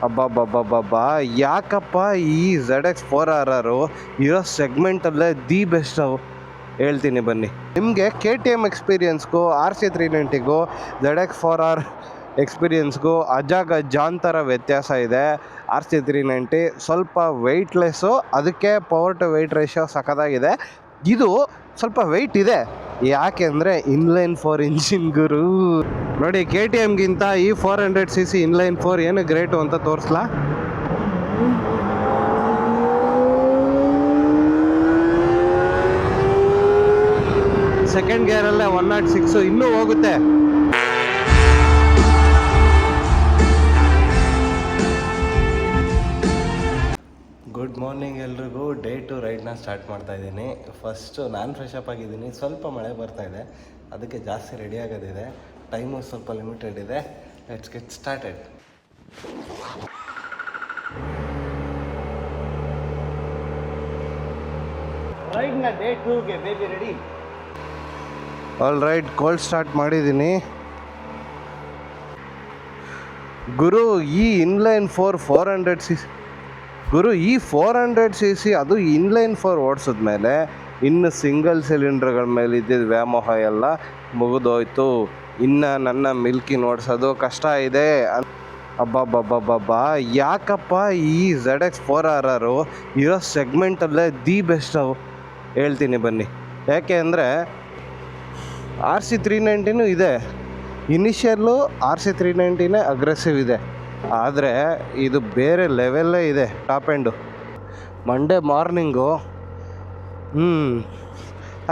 ಅಬ್ಬಬ್ಬಬ್ಬಬ್ಬಾ, ಯಾಕಪ್ಪ ಈ ZX4RR ಇರೋ ಸೆಗ್ಮೆಂಟಲ್ಲೇ ದಿ ಬೆಸ್ಟ್ ಹೇಳ್ತೀನಿ ಬನ್ನಿ. ನಿಮಗೆ KTM ಎಕ್ಸ್ಪೀರಿಯನ್ಸ್ಗೂ RC390ಗೂ ZX4R ಎಕ್ಸ್ಪೀರಿಯನ್ಸ್ಗೂ ಅಜಾಗಜಾಂತರ ವ್ಯತ್ಯಾಸ ಇದೆ. RC390 ಸ್ವಲ್ಪ ವೆಯ್ಟ್ಲೆಸ್ಸು, ಅದಕ್ಕೆ ಪವರ್ ಟು ವೆಯ್ಟ್ ರೇಷಿಯೋ ಸಖತ್ತಾಗಿದೆ. ಇದು ಸ್ವಲ್ಪ ವೆಯ್ಟ್ ಇದೆ, ಯಾಕೆಂದರೆ ಇನ್ಲೈನ್ 4 ಇಂಜಿನ್ ಗುರು. ನೋಡಿ, KTMಗಿಂತ ಈ 400cc ಇನ್ಲೈನ್ 4 ಏನು ಗ್ರೇಟು ಅಂತ ತೋರಿಸ್ಲಾ. ಸೆಕೆಂಡ್ ಗೇರಲ್ಲೇ 106 ಇನ್ನೂ ಹೋಗುತ್ತೆ. ಗುಡ್ ಮಾರ್ನಿಂಗ್ ಎಲ್ರಿಗೂ. ಡೇ ಟು ರೈಡ್ನ ಸ್ಟಾರ್ಟ್ ಮಾಡ್ತಾ ಇದ್ದೀನಿ. ಫಸ್ಟು ನಾನು ಫ್ರೆಶಪ್ ಆಗಿದ್ದೀನಿ. ಸ್ವಲ್ಪ ಮಳೆ ಬರ್ತಾಯಿದೆ, ಅದಕ್ಕೆ ಜಾಸ್ತಿ ರೆಡಿ ಆಗೋದಿದೆ. ಟೈಮು ಸ್ವಲ್ಪ ಲಿಮಿಟೆಡ್ ಇದೆ. Let's get started. ರೈಡ್ನ ಡೇ 2ಗೆ baby ready. All right, cold start ಮಾಡಿದ್ದೀನಿ ಗುರು. ಈ ಇನ್ಲೈನ್ 400cc ಗುರು, ಈ 400cc ಅದು ಇನ್ಲೈನ್ 4 ಓಡಿಸಿದ್ಮೇಲೆ ಇನ್ನು ಸಿಂಗಲ್ ಸಿಲಿಂಡರ್ಗಳ ಮೇಲೆ ಇದ್ದಿದ್ದ ವ್ಯಾಮೋಹ ಎಲ್ಲ ಮುಗಿದೋಯ್ತು. ಇನ್ನು ನನ್ನ ಮಿಲ್ಕಿನ ಓಡಿಸೋದು ಕಷ್ಟ ಇದೆ. ಅಬ್ಬಬ್ಬಬ್ಬಬ್ಬಾ, ಯಾಕಪ್ಪ ಈ ZX4RR ಇರೋ ಸೆಗ್ಮೆಂಟಲ್ಲೇ ದಿ ಬೆಸ್ಟ್ ಹೇಳ್ತೀನಿ ಬನ್ನಿ. ಯಾಕೆ ಅಂದರೆ RC390 ಇದೆ. ಇನಿಷಿಯಲ್ಲು RC390 ಅಗ್ರೆಸಿವ್ ಇದೆ, ಆದರೆ ಇದು ಬೇರೆ ಲೆವೆಲ್ಲೇ ಇದೆ, ಟಾಪ್ ಎಂಡು. ಮಂಡೇ ಮಾರ್ನಿಂಗು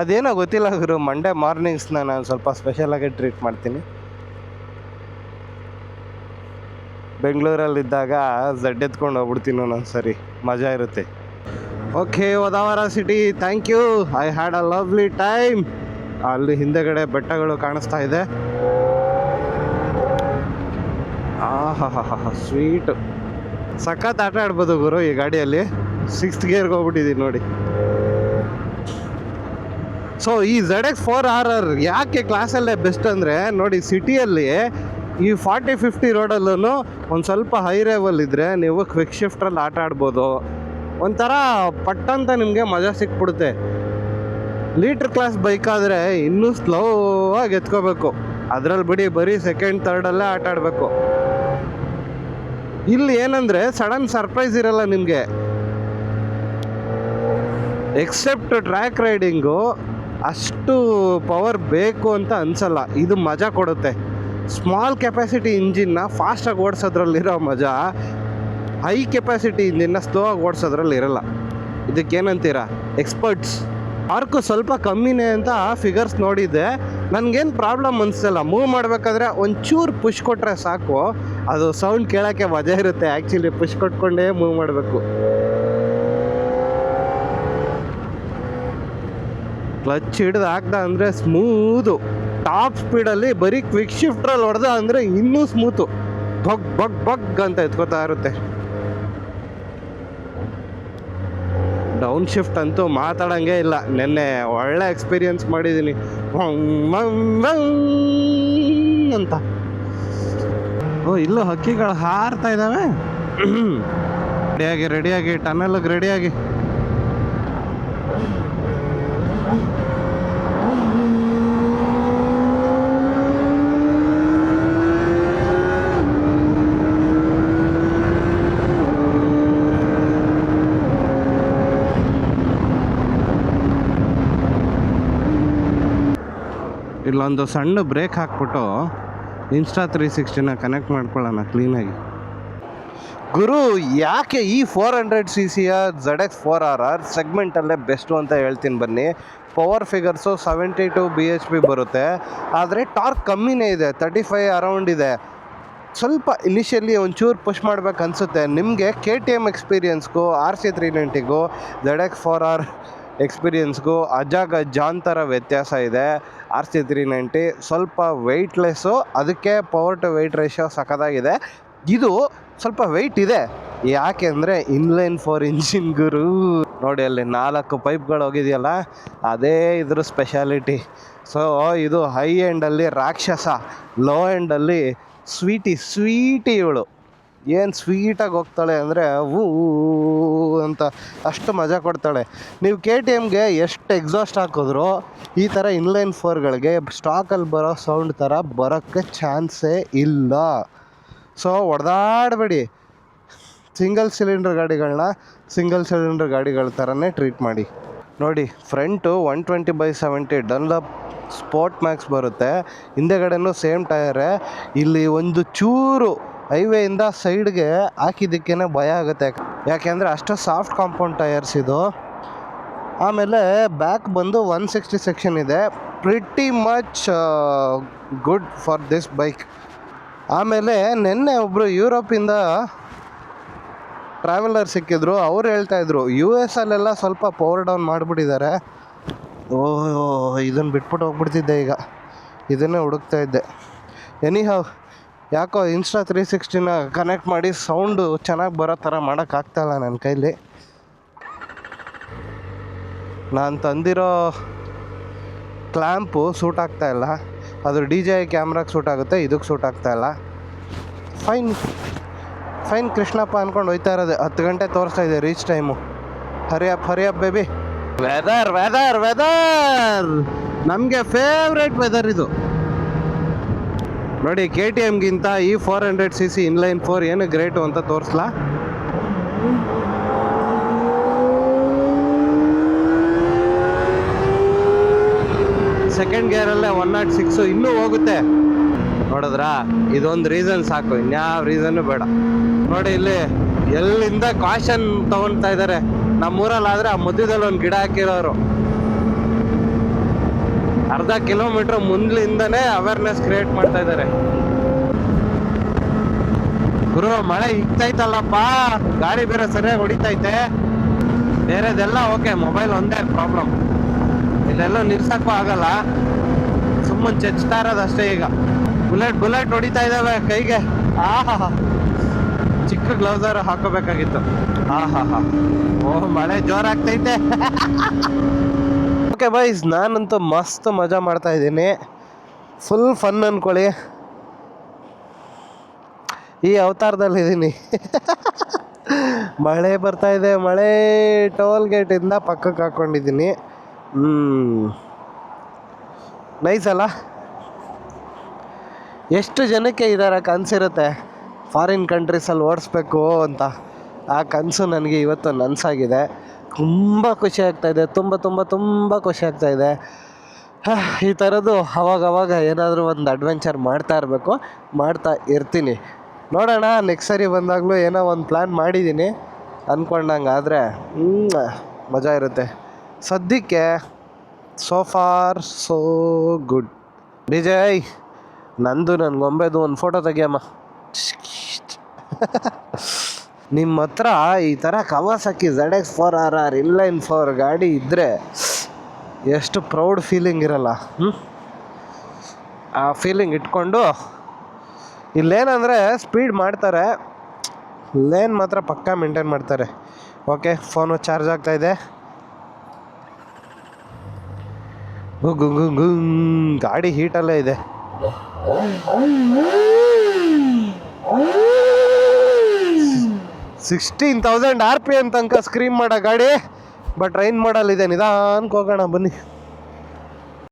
ಅದೇನೋ ಗೊತ್ತಿಲ್ಲ ಗುರು, ಮಂಡೇ ಮಾರ್ನಿಂಗ್ಸ್ನ ನಾನು ಸ್ವಲ್ಪ ಸ್ಪೆಷಲಾಗಿ ಟ್ರೀಟ್ ಮಾಡ್ತೀನಿ. ಬೆಂಗಳೂರಲ್ಲಿದ್ದಾಗ ಎತ್ಕೊಂಡು ಹೋಗ್ಬಿಡ್ತೀನಿ ಒಂದೊಂದು ಸರಿ, ಮಜಾ ಇರುತ್ತೆ. ಓಕೆ, ಹೋದಾವರ city, thank you. I had a lovely time. ಅಲ್ಲಿ ಹಿಂದೆಗಡೆ ಬೆಟ್ಟಗಳು ಕಾಣಿಸ್ತಾ ಇದೆ. ಸ್ವೀಟ್, ಸಖತ್ ಆಟ ಆಡ್ಬೋದು ಗುರು ಈ ಗಾಡಿಯಲ್ಲಿ. 6th ಗೇರ್ಗೆ ಹೋಗ್ಬಿಟ್ಟಿದ್ದೀನಿ ನೋಡಿ. ಸೊ ಈ ZX4RR ಯಾಕೆ ಕ್ಲಾಸಲ್ಲೇ ಬೆಸ್ಟ್ ಅಂದರೆ ನೋಡಿ, ಸಿಟಿಯಲ್ಲಿ ಈ 40-50 ರೋಡಲ್ಲೂ ಒಂದು ಸ್ವಲ್ಪ ಹೈ ಲೆವೆಲ್ ಇದ್ದರೆ ನೀವು ಕ್ವಿಕ್ ಶಿಫ್ಟ್ರಲ್ಲಿ ಆಟ ಆಡ್ಬೋದು. ಒಂಥರ ಪಟ್ಟಂತ ನಿಮಗೆ ಮಜಾ ಸಿಕ್ಬಿಡುತ್ತೆ. ಲೀಟ್ರ್ ಕ್ಲಾಸ್ ಬೈಕ್ ಆದರೆ ಇನ್ನೂ ಸ್ಲೋ ಆಗಿ ಎತ್ಕೋಬೇಕು. ಅದರಲ್ಲಿ ಬಿಡಿ, ಬರೀ ಸೆಕೆಂಡ್ ಥರ್ಡಲ್ಲೇ ಆಟ ಆಡಬೇಕು. ಇಲ್ಲಿ ಏನಂದರೆ ಸಡನ್ ಸರ್ಪ್ರೈಸ್ ಇರಲ್ಲ ನಿಮಗೆ. ಎಕ್ಸೆಪ್ಟ್ ಟ್ರ್ಯಾಕ್ ರೈಡಿಂಗು ಅಷ್ಟು ಪವರ್ ಬೇಕು ಅಂತ ಅನಿಸಲ್ಲ. ಇದು ಮಜಾ ಕೊಡುತ್ತೆ. ಸ್ಮಾಲ್ ಕೆಪಾಸಿಟಿ ಇಂಜಿನ್ನ ಫಾಸ್ಟಾಗಿ ಓಡಿಸೋದ್ರಲ್ಲಿರೋ ಮಜಾ ಹೈ ಕೆಪಾಸಿಟಿ ಇಂಜಿನ್ನ ಸ್ಲೋ ಆಗಿ ಓಡಿಸೋದ್ರಲ್ಲಿ ಇರಲ್ಲ. ಇದಕ್ಕೇನಂತೀರಾ ಎಕ್ಸ್ಪರ್ಟ್ಸ್? ಆರ್ಕು ಸ್ವಲ್ಪ ಕಮ್ಮಿನೇ ಅಂತ ಫಿಗರ್ಸ್ ನೋಡಿದ್ದೆ. ನನಗೇನು ಪ್ರಾಬ್ಲಮ್ ಅನಿಸಲ್ಲ. ಮೂವ್ ಮಾಡಬೇಕಾದ್ರೆ ಒಂಚೂರು ಪುಷ್ ಕೊಟ್ಟರೆ ಸಾಕು, ಅದು ಸೌಂಡ್ ಕೇಳೋಕ್ಕೆ ಮಜಾ ಇರುತ್ತೆ. ಆ್ಯಕ್ಚುಲಿ ಪುಷ್ ಕೊಟ್ಕೊಂಡೇ ಮೂವ್ ಮಾಡಬೇಕು. ಕ್ಲಚ್ ಹಿಡ್ದು ಹಾಕ್ದ ಅಂದರೆ ಸ್ಮೂತು. ಟಾಪ್ ಸ್ಪೀಡಲ್ಲಿ ಬರೀ ಕ್ವಿಕ್ ಶಿಫ್ಟ್ರಲ್ಲಿ ಹೊಡೆದ ಅಂದರೆ ಇನ್ನೂ ಸ್ಮೂತು. ಬಗ್ ಬಗ್ ಬಗ್ ಅಂತ ಎತ್ಕೋತಾ ಇರುತ್ತೆ. ಡೌನ್ ಶಿಫ್ಟ್ ಅಂತೂ ಮಾತಾಡೋಂಗೆ ಇಲ್ಲ. ನೆನ್ನೆ ಒಳ್ಳೆ ಎಕ್ಸ್ಪೀರಿಯನ್ಸ್ ಮಾಡಿದ್ದೀನಿ ಅಂತ. ಇಲ್ಲೂ ಹಕ್ಕಿಗಳು ಹಾರ್ತಾ ಇದ್ದಾವೆ. ರೆಡಿಯಾಗಿ ಟನಲ್ಗೆ ರೆಡಿಯಾಗಿ. ಇಲ್ಲೊಂದು ಸಣ್ಣ ಬ್ರೇಕ್ ಹಾಕ್ಬಿಟ್ಟು Insta360ನ ಕನೆಕ್ಟ್ ಮಾಡ್ಕೊಳ್ಳೋಣ ಕ್ಲೀನಾಗಿ. ಗುರು, ಯಾಕೆ ಈ 400cc ZX4RR ಸೆಗ್ಮೆಂಟಲ್ಲೇ ಬೆಸ್ಟು ಅಂತ ಹೇಳ್ತೀನಿ ಬನ್ನಿ. ಪವರ್ ಫಿಗರ್ಸು 72 bhp ಬರುತ್ತೆ, ಆದರೆ ಟಾರ್ಕ್ ಕಮ್ಮಿನೇ ಇದೆ, 35 ಅರೌಂಡ್ ಇದೆ. ಸ್ವಲ್ಪ ಇನಿಷಿಯಲಿ ಒಂಚೂರು ಪುಷ್ ಮಾಡ್ಬೇಕು ಅನಿಸುತ್ತೆ. ನಿಮಗೆ KTM ಎಕ್ಸ್ಪೀರಿಯನ್ಸ್ಗೂ RC390ಗೂ ZX4R ಎಕ್ಸ್ಪೀರಿಯನ್ಸ್ಗೂ ಅಜಾಗಜಾಂತರ ವ್ಯತ್ಯಾಸ ಇದೆ. RC390 ಸ್ವಲ್ಪ ವೆಯ್ಟ್ಲೆಸ್ಸು, ಅದಕ್ಕೆ ಪವರ್ ಟು ವೆಯ್ಟ್ ರೇಷಿಯೋ ಸಖತ್ತಾಗಿದೆ. ಇದು ಸ್ವಲ್ಪ ವೆಯ್ಟ್ ಇದೆ, ಯಾಕೆಂದರೆ ಇನ್ಲೈನ್ 4 ಇಂಜಿನ್ ಗುರು. ನೋಡಿ, ಅಲ್ಲಿ 4 ಪೈಪ್ಗಳು ಹೋಗಿದೆಯಲ್ಲ, ಅದೇ ಇದ್ರ ಸ್ಪೆಷಾಲಿಟಿ. ಸೊ ಇದು ಹೈ ಎಂಡಲ್ಲಿ ರಾಕ್ಷಸ, ಲೋ ಎಂಡಲ್ಲಿ ಸ್ವೀಟಿ ಇವಳು. ಏನು ಸ್ವೀಟಾಗಿ ಹೋಗ್ತಾಳೆ ಅಂದರೆ ಊ ಅಂತ ಅಷ್ಟು ಮಜಾ ಕೊಡ್ತಾಳೆ. ನೀವು KTMಗೆ ಎಷ್ಟು ಎಕ್ಸಾಸ್ಟ್ ಹಾಕಿದ್ರು ಈ ಥರ ಇನ್ಲೈನ್ 4ಗಳಿಗೆ ಸ್ಟಾಕಲ್ಲಿ ಬರೋ ಸೌಂಡ್ ಥರ ಬರೋಕ್ಕೆ ಚಾನ್ಸೇ ಇಲ್ಲ. ಸೊ ಹೊಡೆದಾಡಬೇಡಿ, ಸಿಂಗಲ್ ಸಿಲಿಂಡರ್ ಗಾಡಿಗಳ ಥರನೇ ಟ್ರೀಟ್ ಮಾಡಿ. ನೋಡಿ, ಫ್ರಂಟು 120/70 ಡನ್ಲಪ್ ಸ್ಪೋರ್ಟ್ ಮ್ಯಾಕ್ಸ್ ಬರುತ್ತೆ, ಹಿಂದೆಗಡೆನೂ ಸೇಮ್ ಟಯರೇ. ಇಲ್ಲಿ ಒಂದು ಚೂರು ಹೈವೇಯಿಂದ ಸೈಡ್ಗೆ ಹಾಕಿದ್ದಕ್ಕೇ ಭಯ ಆಗುತ್ತೆ, ಯಾಕೆಂದರೆ ಅಷ್ಟು ಸಾಫ್ಟ್ ಕಾಂಪೌಂಡ್ ಟಯರ್ಸ್ ಇದು. ಆಮೇಲೆ ಬ್ಯಾಕ್ ಬಂದು 160 ಸೆಕ್ಷನ್ ಇದೆ, pretty much good for this bike. ಆಮೇಲೆ ನಿನ್ನೆ ಒಬ್ಬರು ಯುರೋಪಿಂದ ಟ್ರಾವೆಲರ್ ಸಿಕ್ಕಿದ್ರು, ಅವ್ರು ಹೇಳ್ತಾಯಿದ್ರು US ಅಲ್ಲೆಲ್ಲ ಸ್ವಲ್ಪ ಪವರ್ ಡೌನ್ ಮಾಡಿಬಿಟ್ಟಿದ್ದಾರೆ. ಇದನ್ನು ಬಿಟ್ಬಿಟ್ಟು ಹೋಗ್ಬಿಡ್ತಿದ್ದೆ, ಈಗ ಇದನ್ನೇ ಹುಡುಕ್ತಾ ಇದ್ದೆ. ಎನಿಹಾವ್ ಯಾಕೋ ಇನ್ಸ್ಟಾ 360ನ ಕನೆಕ್ಟ್ ಮಾಡಿ ಸೌಂಡು ಚೆನ್ನಾಗಿ ಬರೋ ಥರ ಮಾಡೋಕ್ಕಾಗ್ತಾಯಿಲ್ಲ ನನ್ನ ಕೈಲಿ. ನಾನು ತಂದಿರೋ ಕ್ಲ್ಯಾಂಪು ಸೂಟ್ ಆಗ್ತಾಯಿಲ್ಲ, ಅದು DJI ಕ್ಯಾಮ್ರಾಗೆ ಸೂಟ್ ಆಗುತ್ತೆ, ಇದಕ್ಕೆ ಸೂಟ್ ಆಗ್ತಾಯಿಲ್ಲ. ಫೈನ್ ಕೃಷ್ಣಪ್ಪ ಅಂದ್ಕೊಂಡು ಹೋಯ್ತಾ ಇರೋದೆ. 10 ಗಂಟೆ ತೋರಿಸ್ತಾ ಇದೆ ರೀಚ್ ಟೈಮು. ಹರಿಯಪ್ ಬೇಬಿ. ವೆದರ್ ನಮಗೆ ಫೇವ್ರೇಟ್ ವೆದರ್ ಇದು. ನೋಡಿ, KTMಗಿಂತ ಈ 400cc ಇನ್ಲೈನ್ 4 ಏನು ಗ್ರೇಟು ಅಂತ ತೋರಿಸ್ಲಾ. ಸೆಕೆಂಡ್ ಗೇರಲ್ಲೇ 106 ಇನ್ನೂ ಹೋಗುತ್ತೆ. ನೋಡಿದ್ರಾ, ಇದೊಂದು ರೀಸನ್ ಸಾಕು, ಇನ್ಯಾವ ರೀಸನ್ನು ಬೇಡ. ನೋಡಿ, ಇಲ್ಲಿ ಎಲ್ಲಿಂದ ಕಾಷನ್ ತಗೊಳ್ತಾ ಇದ್ದಾರೆ. ನಮ್ಮೂರಲ್ಲಾದರೆ ಆ ಮಧ್ಯದಲ್ಲಿ ಒಂದು ಗಿಡ ಹಾಕಿರೋರು ಅರ್ಧ ಕಿಲೋಮೀಟ್ರ್ ಮುಂದ್ಲಿಂದನೇ ಅವೇರ್ನೆಸ್ ಕ್ರಿಯೇಟ್ ಮಾಡ್ತಾ ಇದ್ದಾರೆ. ಗುರು, ಮಳೆ ಇಕ್ತೈತಲ್ಲಪ್ಪ, ಗಾಡಿ ಬೇರೆ ಸರಿಯಾಗಿ ಹೊಡಿತೈತೆ. ಬೇರೆದೆಲ್ಲ ಓಕೆ, ಮೊಬೈಲ್ ಒಂದೇ ಪ್ರಾಬ್ಲಮ್. ಇದೆಲ್ಲ ನಿಲ್ಸಕ್ಕೂ ಆಗಲ್ಲ, ಸುಮ್ಮನೆ ಚೆಚ್ತಾ ಇರೋದಷ್ಟೇ. ಈಗ ಬುಲೆಟ್ ಹೊಡಿತಾ ಇದ್ದಾವೆ ಕೈಗೆ. ಚಿಕ್ಕ ಗ್ಲೌಸರ್ ಹಾಕೋಬೇಕಾಗಿತ್ತು. ಮಳೆ ಜೋರಾಗ್ತೈತೆ. ಓಕೆ ಬಾಯ್ಸ್, ನಾನಂತೂ ಮಸ್ತ್ ಮಜಾ ಮಾಡ್ತಾ ಇದ್ದೀನಿ, ಫುಲ್ ಫನ್ ಅಂದ್ಕೊಳ್ಳಿ. ಈ ಅವತಾರದಲ್ಲಿದ್ದೀನಿ. ಮಳೆ ಬರ್ತಾ ಇದೆ, ಮಳೆ ಟೋಲ್ ಗೇಟಿಂದ ಪಕ್ಕಕ್ಕೆ ಹಾಕ್ಕೊಂಡಿದ್ದೀನಿ. ನೈಸ್ ಅಲ್ಲ? ಎಷ್ಟು ಜನಕ್ಕೆ ಇದರ ಕನಸಿರುತ್ತೆ ಫಾರಿನ್ ಕಂಟ್ರೀಸಲ್ಲಿ ಓಡಿಸ್ಬೇಕು ಅಂತ. ಆ ಕನಸು ನನಗೆ ಇವತ್ತು ನನಸಾಗಿದೆ. ತುಂಬ ಖುಷಿ ಆಗ್ತಾಯಿದೆ, ತುಂಬ ಖುಷಿ ಆಗ್ತಾಯಿದೆ. ಈ ಥರದ್ದು ಅವಾಗವಾಗ ಏನಾದರೂ ಒಂದು ಅಡ್ವೆಂಚರ್ ಮಾಡ್ತಾ ಇರ್ತೀನಿ. ನೋಡೋಣ, ನೆಕ್ಸ್ಟ್ ಸರಿ ಬಂದಾಗಲೂ ಏನೋ ಒಂದು ಪ್ಲ್ಯಾನ್ ಮಾಡಿದ್ದೀನಿ. ಅಂದ್ಕೊಂಡಂಗೆ ಆದರೆ ಮಜಾ ಇರುತ್ತೆ. ಸದ್ಯಕ್ಕೆ so for so good. DJI, ನನ್ನ ಗೊಂಬೆದು ಒಂದು ಫೋಟೋ ತೆಗಿಯಮ್ಮ. ನಿಮ್ಮ ಹತ್ರ ಈ ಥರ ಕವಾಸಕಿ ZX 4RR ಇನ್ಲೈನ್ 4 ಗಾಡಿ ಇದ್ದರೆ ಎಷ್ಟು ಪ್ರೌಡ್ ಫೀಲಿಂಗ್ ಇರಲ್ಲ. ಆ ಫೀಲಿಂಗ್ ಇಟ್ಕೊಂಡು ಇಲ್ಲೇನಂದರೆ ಸ್ಪೀಡ್ ಮಾಡ್ತಾರೆ, ಲೇನ್ ಮಾತ್ರ ಪಕ್ಕಾ ಮೇಂಟೈನ್ ಮಾಡ್ತಾರೆ. ಓಕೆ, ಫೋನು ಚಾರ್ಜ್ ಆಗ್ತಾಯಿದೆ. ಗಾಡಿ ಹೀಟಲ್ಲೇ ಇದೆ. 16,000 RPM ತನಕ ಸ್ಕ್ರೀಮ್ ಮಾಡೋ ಗಾಡಿ. ಬಟ್ ರೈನ್ ಮಾಡಲ್ ಇದೆ, ನಿಧಾನಕ್ಕೆ ಹೋಗೋಣ ಬನ್ನಿ.